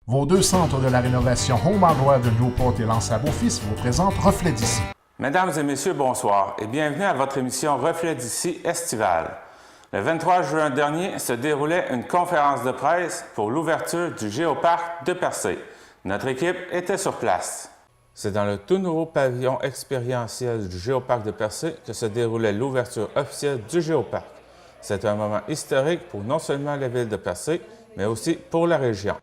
Vos deux centres de la rénovation Home Hardware de Newport et Lance à Beaufils vous présentent Reflet d'ici. Mesdames et messieurs, bonsoir et bienvenue à votre émission Reflet d'ici estivale. Le 23 juin dernier se déroulait une conférence de presse pour l'ouverture du Géoparc de Percé. Notre équipe était sur place. C'est dans le tout nouveau pavillon expérientiel du Géoparc de Percé que se déroulait l'ouverture officielle du Géoparc. C'est un moment historique pour non seulement la ville de Percé, mais aussi pour la région.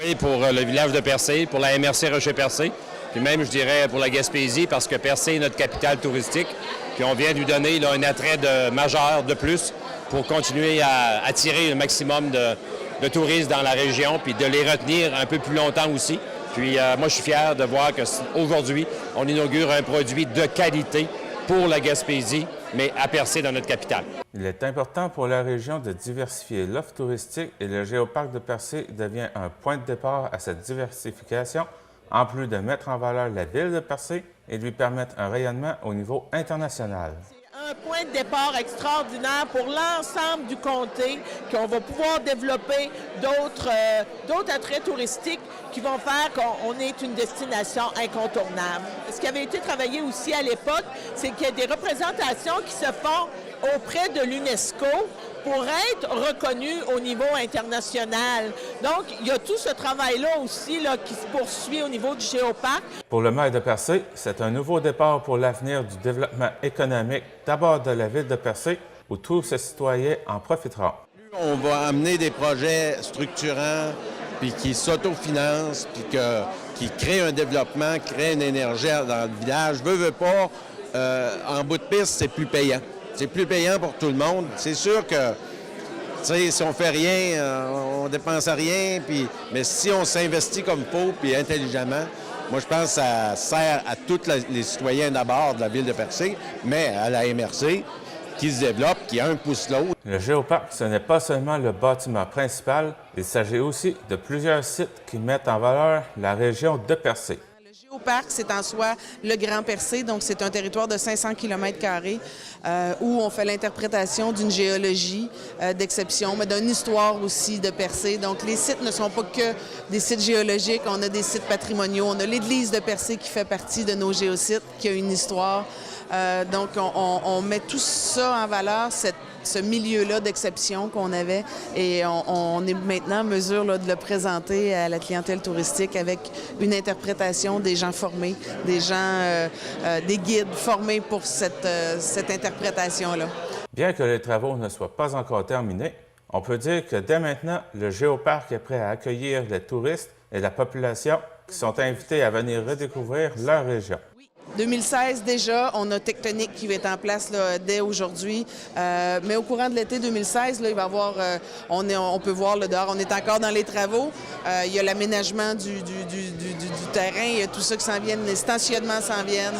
Oui, pour le village de Percé, pour la MRC Rocher-Percé, puis même, je dirais, pour la Gaspésie, parce que Percé est notre capitale touristique, puis on vient lui donner là, un attrait majeur de plus pour continuer à attirer le maximum de touristes dans la région, puis de les retenir un peu plus longtemps aussi. Puis moi, je suis fier de voir qu'aujourd'hui, on inaugure un produit de qualité pour la Gaspésie, mais à Percé dans notre capitale. Il est important pour la région de diversifier l'offre touristique et le Géoparc de Percé devient un point de départ à cette diversification, en plus de mettre en valeur la ville de Percé et de lui permettre un rayonnement au niveau international. Un point de départ extraordinaire pour l'ensemble du comté, qu'on va pouvoir développer d'autres attraits touristiques qui vont faire qu'on est une destination incontournable. Ce qui avait été travaillé aussi à l'époque, c'est qu'il y a des représentations qui se font auprès de l'UNESCO pour être reconnues au niveau international. Donc, il y a tout ce travail-là aussi là, qui se poursuit au niveau du Géoparc. Pour le maire de Percé, c'est un nouveau départ pour l'avenir du développement économique, d'abord de la ville de Percé, où tous ses citoyens en profiteront. On va amener des projets structurants, puis qui s'autofinancent, puis qui créent un développement, créent une énergie dans le village. Veut pas, en bout de piste, c'est plus payant. C'est plus payant pour tout le monde. C'est sûr que, si on fait rien, on dépense rien, mais si on s'investit comme il faut, puis intelligemment, moi, je pense que ça sert à tous les citoyens d'abord de la ville de Percé, mais à la MRC, qui se développe, qui a un pouce l'autre. Le Géoparc, ce n'est pas seulement le bâtiment principal, il s'agit aussi de plusieurs sites qui mettent en valeur la région de Percé. Le Géoparc, c'est en soi le Grand Percé, donc c'est un territoire de 500 km² où on fait l'interprétation d'une géologie d'exception, mais d'une histoire aussi de Percé. Donc les sites ne sont pas que des sites géologiques, on a des sites patrimoniaux, on a l'église de Percé qui fait partie de nos géosites, qui a une histoire. Donc on met tout ça en valeur, ce milieu-là d'exception qu'on avait, et on est maintenant en mesure là, de le présenter à la clientèle touristique avec une interprétation des gens formés, des guides formés pour cette interprétation-là. Bien que les travaux ne soient pas encore terminés, on peut dire que dès maintenant, le Géoparc est prêt à accueillir les touristes et la population qui sont invités à venir redécouvrir leur région. 2016 déjà, on a Tectonique qui va être en place là, dès aujourd'hui, mais au courant de l'été 2016, là, il va y avoir, on peut voir là, dehors, on est encore dans les travaux, il y a l'aménagement du terrain, il y a tout ça qui s'en vient, les stationnements s'en viennent.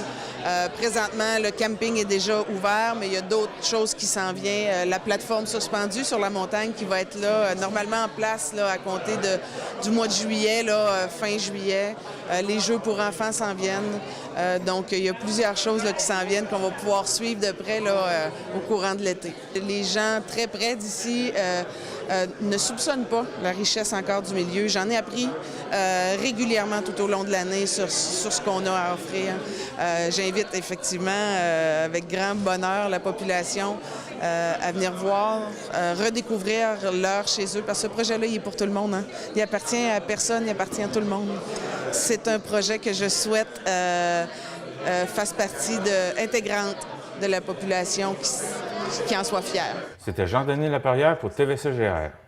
Présentement, le camping est déjà ouvert, mais il y a d'autres choses qui s'en viennent. La plateforme suspendue sur la montagne qui va être là, normalement en place là, à compter du mois de juillet, là, fin juillet. Les jeux pour enfants s'en viennent. Donc, il y a plusieurs choses là, qui s'en viennent qu'on va pouvoir suivre de près là, au courant de l'été. Les gens très près d'ici ne soupçonnent pas la richesse encore du milieu. J'en ai appris régulièrement tout au long de l'année sur ce qu'on a à offrir. J'invite effectivement avec grand bonheur la population à venir voir, redécouvrir l'heure chez eux, parce que ce projet-là, il est pour tout le monde. Hein. Il appartient à personne, il appartient à tout le monde. C'est un projet que je souhaite fasse partie intégrante de la population qui en soit fière. C'était Jean-Denis Laperrière pour TVC-GR.